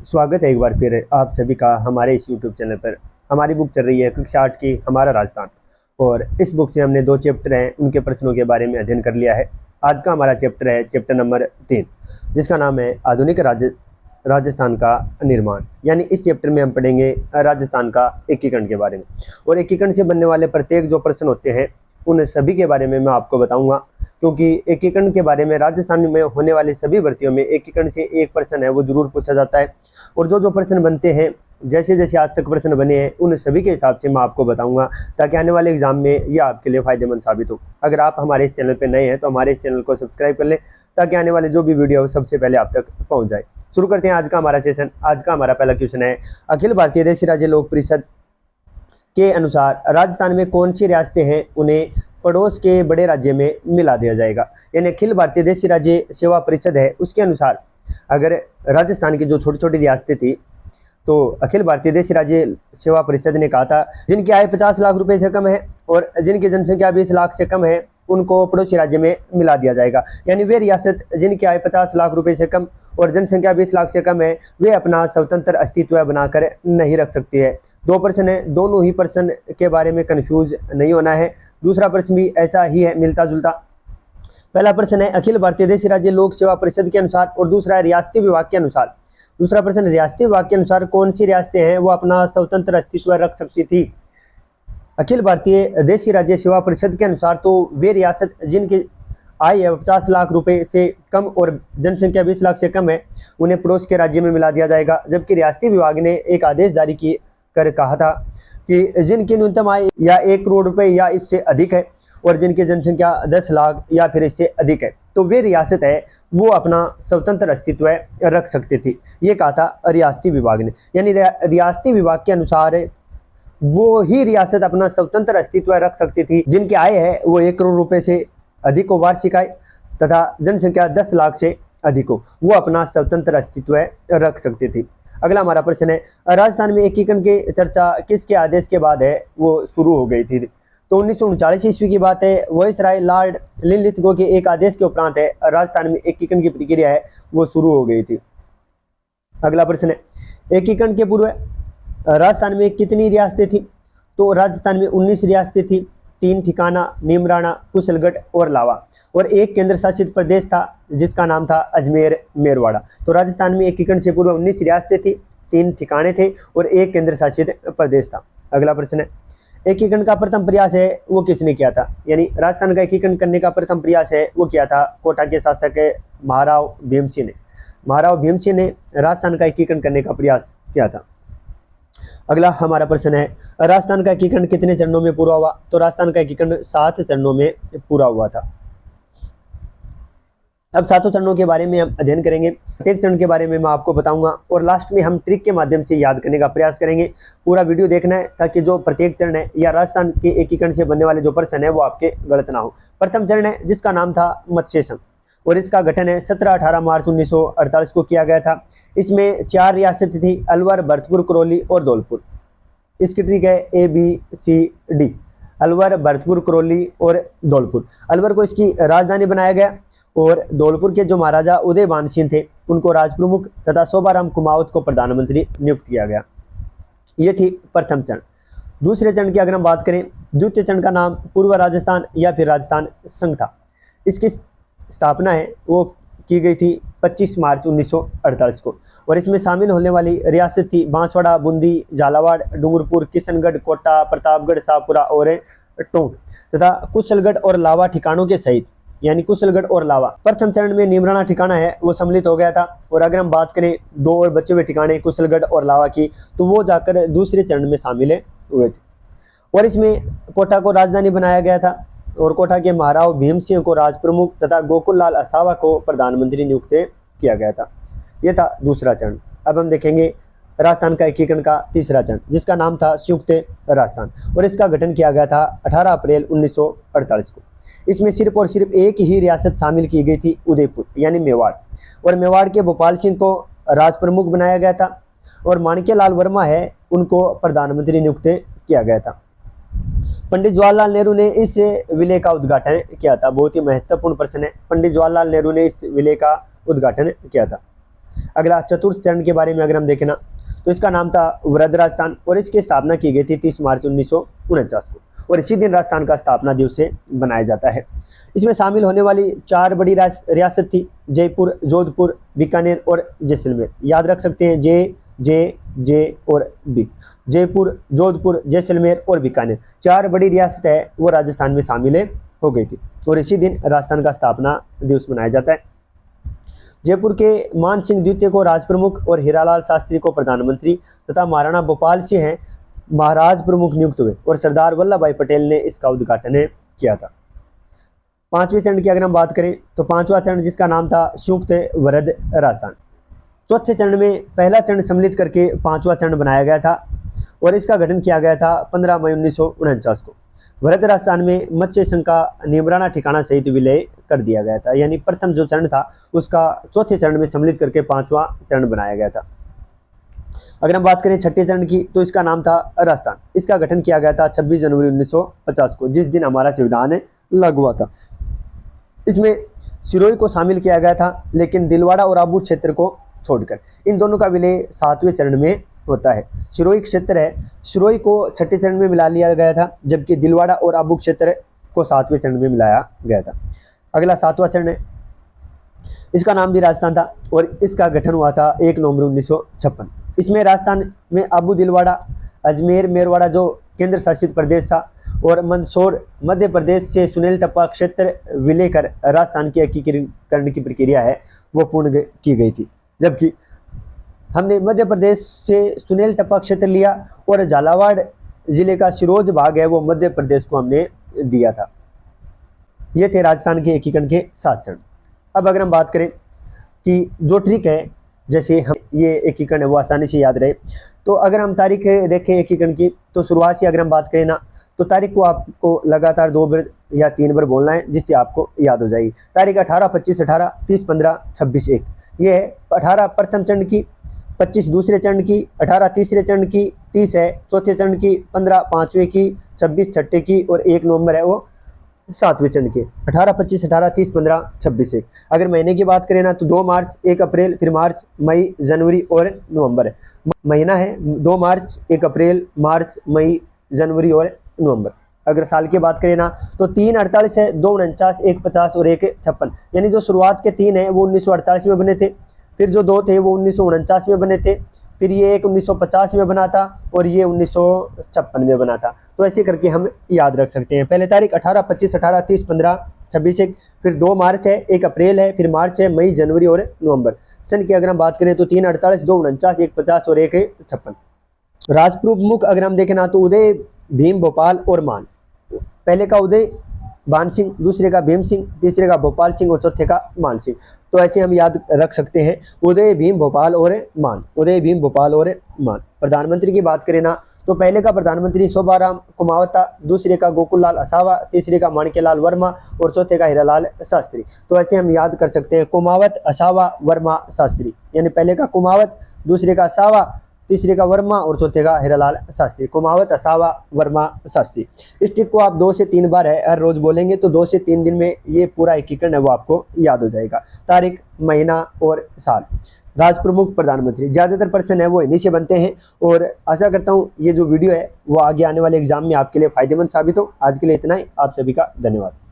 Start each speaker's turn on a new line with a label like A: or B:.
A: स्वागत है एक बार फिर आप सभी का हमारे इस YouTube चैनल पर। हमारी बुक चल रही है कक्षा 8 की हमारा राजस्थान, और इस बुक से हमने 2 चैप्टर हैं उनके प्रश्नों के बारे में अध्ययन कर लिया है। आज का हमारा चैप्टर है चैप्टर नंबर 3, जिसका नाम है आधुनिक राजस्थान का निर्माण। यानी इस चैप्टर में हम पढ़ेंगे राजस्थान का एकीकरण के बारे में, और एकीकरण से बनने वाले प्रत्येक जो प्रश्न होते हैं उन सभी के बारे में मैं आपको बताऊंगा, क्योंकि एकीकरण के बारे में राजस्थान में होने वाली सभी भर्तियों में एकीकरण से एक प्रश्न है वो जरूर पूछा जाता है। और जो प्रश्न बनते हैं, जैसे जैसे आज तक प्रश्न बने हैं, उन सभी के हिसाब से मैं आपको बताऊंगा, ताकि आने वाले एग्जाम में यह आपके लिए फायदेमंद साबित हो। अगर आप हमारे इस चैनल पर नए हैं तो हमारे इस चैनल को सब्सक्राइब कर लें, ताकि आने वाले जो भी वीडियो हो सबसे पहले आप तक पहुँच जाए। शुरू करते हैं आज का हमारा सेशन। आज का हमारा पहला क्वेश्चन है, अखिल भारतीय देशी राज्य लोक परिषद के अनुसार राजस्थान में कौन सी रियासतें हैं उन्हें पड़ोस के बड़े राज्य में मिला दिया जाएगा। यानी अखिल भारतीय देशी राज्य सेवा परिषद है, उसके अनुसार अगर राजस्थान की जो छोटी छोटी रियासतें थी, तो अखिल भारतीय देशी राज्य सेवा परिषद ने कहा था जिनकी आय 50 लाख रुपए से कम है और जिनकी जनसंख्या 20 लाख से कम है उनको पड़ोसी राज्य में मिला दिया जाएगा। यानी वे रियासत जिनकी आय 50 लाख रुपए से कम और जनसंख्या 20 लाख से कम है, वे अपना स्वतंत्र अस्तित्व बनाकर नहीं रख सकती है। 2 प्रश्न है, दोनों ही प्रश्न के बारे में कंफ्यूज नहीं होना है। दूसरा प्रश्न भी ऐसा ही है, मिलता जुलता। पहला प्रश्न है अखिल भारतीय देशी राज्य लोक सेवा परिषद के अनुसार, और दूसरा है रियासती विभाग के अनुसार। दूसरा प्रश्न, रियासती विभाग के अनुसार कौन सी रियासतें हैं वो अपना स्वतंत्र अस्तित्व रख सकती थी। अखिल भारतीय देशी राज्य सेवा परिषद के अनुसार तो वे रियासत जिनकी आय 50 लाख रुपए से कम और जनसंख्या 20 लाख से कम है उन्हें पड़ोस के राज्य में मिला दिया जाएगा। जबकि रियासती विभाग ने एक आदेश जारी कर कहा था कि जिनकी न्यूनतम आय या 1 करोड़ रुपए या इससे अधिक है और जिनकी जनसंख्या 10 लाख या फिर इससे अधिक है, तो वे रियासत है वो अपना स्वतंत्र अस्तित्व रख सकती थी। ये कहा था रियासती विभाग ने। यानी रियासती विभाग के अनुसार वो ही रियासत अपना स्वतंत्र अस्तित्व रख सकती थी जिनकी आय है वो 1 करोड़ रुपए से अधिक हो वार्षिक आय, तथा जनसंख्या 10 लाख से अधिक हो, वो अपना स्वतंत्र अस्तित्व रख सकती थी। अगला हमारा प्रश्न है, राजस्थान में एकीकरण की चर्चा किसके आदेश के बाद है वो शुरू हो गई थी। तो 1939 ईस्वी की बात है। वायसराय लॉर्ड लिनलिथगो के एक आदेश के उपरांत है राजस्थान में एकीकरण की प्रक्रिया है वो शुरू हो गई थी। अगला प्रश्न है, एकीकरण के पूर्व राजस्थान में कितनी रियासतें थी। तो राजस्थान में 19 रियासतें थी, 3 ठिकाना, नीमराणा, कुशलगढ़ और लावा, और एक केंद्र शासित प्रदेश था जिसका नाम था अजमेर मेरवाड़ा। तो राजस्थान में एकीकरण से पूर्व 19 रियासतें थी, 3 ठिकाने थे और एक केंद्र शासित प्रदेश था। अगला प्रश्न है, एकीकरण का प्रथम प्रयास है वो किसने किया था। यानी राजस्थान का एकीकरण करने का प्रथम प्रयास है वो किया था कोटा के शासक महाराव भीमसिंह ने। महाराव भीमसिंह ने राजस्थान का एकीकरण करने का प्रयास किया था। अगला हमारा प्रश्न है, राजस्थान का एकीकरण कितने चरणों में पूरा हुआ। तो राजस्थान का एकीकरण 7 चरणों में पूरा हुआ था। अब 7 चरणों के बारे में हम अध्ययन करेंगे। प्रत्येक चरण के बारे में मैं आपको बताऊंगा और लास्ट में हम ट्रिक के माध्यम से याद करने का प्रयास करेंगे। पूरा वीडियो देखना है ताकि जो प्रत्येक चरण है या राजस्थान के एकीकरण से बनने वाले जो प्रश्न है वो आपके गलत ना हो। प्रथम चरण है जिसका नाम था मत्स्य संघ, और इसका गठन है 17-18 मार्च 1948 को किया गया था। इसमें 4 रियासतें थी, अलवर, भरतपुर, करौली और धौलपुर। इसकी ट्रिक है ABCD, अलवर, भरतपुर, करौली और धौलपुर। अलवर को इसकी राजधानी बनाया गया और धौलपुर के जो महाराजा उदयभान सिंह थे उनको राजप्रमुख तथा शोभाराम कुमावत को प्रधानमंत्री नियुक्त किया गया। ये थी प्रथम चरण। दूसरे चरण की अगर हम बात करें, द्वितीय चरण का नाम पूर्व राजस्थान या फिर राजस्थान संघ था। इसकी स्थापना है वो की गई थी 25 मार्च 1948 को, और इसमें शामिल होने वाली रियासत थी बांसवाड़ा, बूंदी, झालावाड़, डूंगरपुर, किशनगढ़, कोटा, प्रतापगढ़, शाहपुरा और टोंक, तथा कुशलगढ़ और लावा ठिकानों के सहित। यानी कुशलगढ़ और लावा। प्रथम चरण में नीमराणा ठिकाना है वो सम्मिलित हो गया था, और अगर हम बात करें 2 और बचे हुए ठिकाने कुशलगढ़ और लावा की, तो वो जाकर दूसरे चरण में शामिल हुए थे। और इसमें कोटा को राजधानी बनाया गया था और कोटा के महाराव भीमसिंह को राजप्रमुख तथा गोकुल लाल असावा को प्रधानमंत्री नियुक्त किया गया था। यह था दूसरा चरण। अब हम देखेंगे राजस्थान का एकीकरण का तीसरा चरण, जिसका नाम था संयुक्त राजस्थान, और इसका गठन किया गया था 18 अप्रैल 1948 को। इसमें सिर्फ और सिर्फ एक ही रियासत शामिल की गई थी, उदयपुर यानी मेवाड़, और मेवाड़ के भोपाल सिंह को राजप्रमुख बनाया गया था और माणिक्यलाल वर्मा है उनको प्रधानमंत्री नियुक्त किया गया था। पंडित जवाहरलाल नेहरू ने इस विलय का उद्घाटन किया था। बहुत ही महत्वपूर्ण प्रश्न है, पंडित जवाहरलाल नेहरू ने इस विलय का उद्घाटन किया था। अगला चतुर्थ चरण के बारे में अगर हम देखें ना, तो इसका नाम था वृहद राजस्थान और इसकी स्थापना की गई थी 30 मार्च 1949 को, और इसी दिन राजस्थान का स्थापना दिवस से बनाया जाता है। इसमें शामिल होने वाली 4 बड़ी रियासत थी, जयपुर, जोधपुर, बीकानेर और जैसलमेर। याद रख सकते हैं जे और बी। जयपुर, जोधपुर, जैसलमेर और बीकानेर 4 बड़ी रियासत है वो राजस्थान में शामिल हो गई थी, और इसी दिन राजस्थान का स्थापना दिवस मनाया जाता है। जयपुर के मान सिंह द्वितीय को राज प्रमुख और हीरालाल शास्त्री को प्रधानमंत्री तथा महाराणा भोपाल सिंह महाराज प्रमुख नियुक्त हुए, और सरदार वल्लभ भाई पटेल ने इसका उद्घाटन किया था। 5वें चरण की अगर हम बात करें तो 5वां चरण जिसका नाम था संयुक्त वृहद राजस्थान। चौथे चरण में पहला चरण सम्मिलित करके 5वां चरण बनाया गया था, और इसका गठन किया गया था 15 मई 1949 को। वृहद राजस्थान में मत्स्य संघ का निमराना ठिकाना सहित विलय कर दिया गया था, यानी प्रथम जो चरण था उसका चौथे चरण में सम्मिलित करके 5वां चरण बनाया गया था। अगर हम बात करें छठे चरण की तो इसका नाम था राजस्थान। इसका गठन किया गया था 26 जनवरी 1950 को, जिस दिन हमारा संविधान लागू हुआ था। इसमें सिरोही को शामिल किया गया था, लेकिन दिलवाड़ा और आबू क्षेत्र को छोड़कर। इन दोनों का विलय 7वें चरण में होता है। सिरोही क्षेत्र है, सिरोही को छठे चरण में मिला लिया गया था, जबकि दिलवाड़ा और आबू क्षेत्र को 7वें चरण में मिलाया गया था। अगला 7वां चरण है, इसका नाम भी राजस्थान था, और इसका गठन हुआ था 1 नवंबर 1956। इसमें राजस्थान में आबू, दिलवाड़ा, अजमेर, मेरवाड़ा जो केंद्र शासित प्रदेश था, और मंदसौर मध्य प्रदेश से सुनील टप्पा क्षेत्र विलय कर राजस्थान की एकीकरण की प्रक्रिया है वो पूर्ण की गई थी। जबकि हमने मध्य प्रदेश से सुनील टप्पा क्षेत्र लिया, और झालावाड़ जिले का सिरोज भाग है वो मध्य प्रदेश को हमने दिया था। ये थे राजस्थान के एकीकरण के 7 चरण। अब अगर हम बात करें कि जो ट्रिक है, जैसे हम ये एकीकरण है वो आसानी से याद रहे, तो अगर हम तारीख देखें एकीकरण की, तो शुरुआत से अगर हम बात करें ना, तो तारीख को आपको लगातार 2 बार या 3 बार बोलना है, जिससे आपको याद हो जाएगी। तारीख 18, 25, 18, 30, 15, 26, 1। ये है 18 प्रथम चरण की, 25 दूसरे चरण की, 18 तीसरे चरण की, 30 है चौथे चरण की, 15 5वें की, 26 छठे की, और 1 नवंबर है वो 7वें चरण के। 18, 25, 18, 30, 15, 26, 1। अगर महीने की बात करें ना, तो 2 मार्च, 1 अप्रैल, फिर मार्च, मई, जनवरी और नवंबर है। महीना है 2 मार्च, 1 अप्रैल, मार्च, मई, जनवरी और नवंबर। अगर साल की बात करें ना, तो 3 48 है, 2 49, 1 50 और 1 56। यानी जो शुरुआत के 3 है वो 1948 में बने थे, फिर जो 2 थे वो 1949 में बने थे, फिर ये एक 1950 में बना था, और ये 1956 में बना था। तो ऐसे करके हम याद रख सकते हैं। पहले तारीख 18, 25, 18, 30, 15, 26, 1, फिर 2 मार्च है, 1 अप्रैल है, फिर मार्च है, मई, जनवरी और नवंबर। सन की अगर हम बात करें तो 3 48, 2 49, 1 50 और 1 56। राजप्रमुख अगर हम देखें ना, तो उदय, भीम, भोपाल और मान। पहले का उदय भान सिंह, दूसरे का भीम सिंह, तीसरे का भोपाल सिंह और चौथे का मान सिंह। तो ऐसे हम याद रख सकते हैं, उदय, भीम, भोपाल और मान, उदय, भीम, भोपाल और मान। प्रधानमंत्री की बात करें ना, तो पहले का प्रधानमंत्री शोभाराम कुमावत था, दूसरे का गोकुललाल असावा, तीसरे का माणिक्यलाल वर्मा और चौथे का हीरालाल शास्त्री। तो ऐसे हम याद कर सकते हैं, कुमावत, असावा, वर्मा, शास्त्री। यानी पहले का कुमावत, दूसरे का असावा, तीसरे का वर्मा और चौथे का हीरालाल शास्त्री। कुमावत, असावा, वर्मा, शास्त्री। इस ट्रिक को आप 2 से 3 बार है हर रोज बोलेंगे, तो 2 से 3 दिन में ये पूरा एकीकरण है वो आपको याद हो जाएगा। तारीख, महीना और साल। राज प्रमुख, प्रधानमंत्री, ज़्यादातर प्रश्न है वो इन्हीं से बनते हैं, और आशा करता हूँ ये जो वीडियो है वो आगे आने वाले एग्जाम में आपके लिए फायदेमंद साबित हो। आज के लिए इतना ही। आप सभी का धन्यवाद।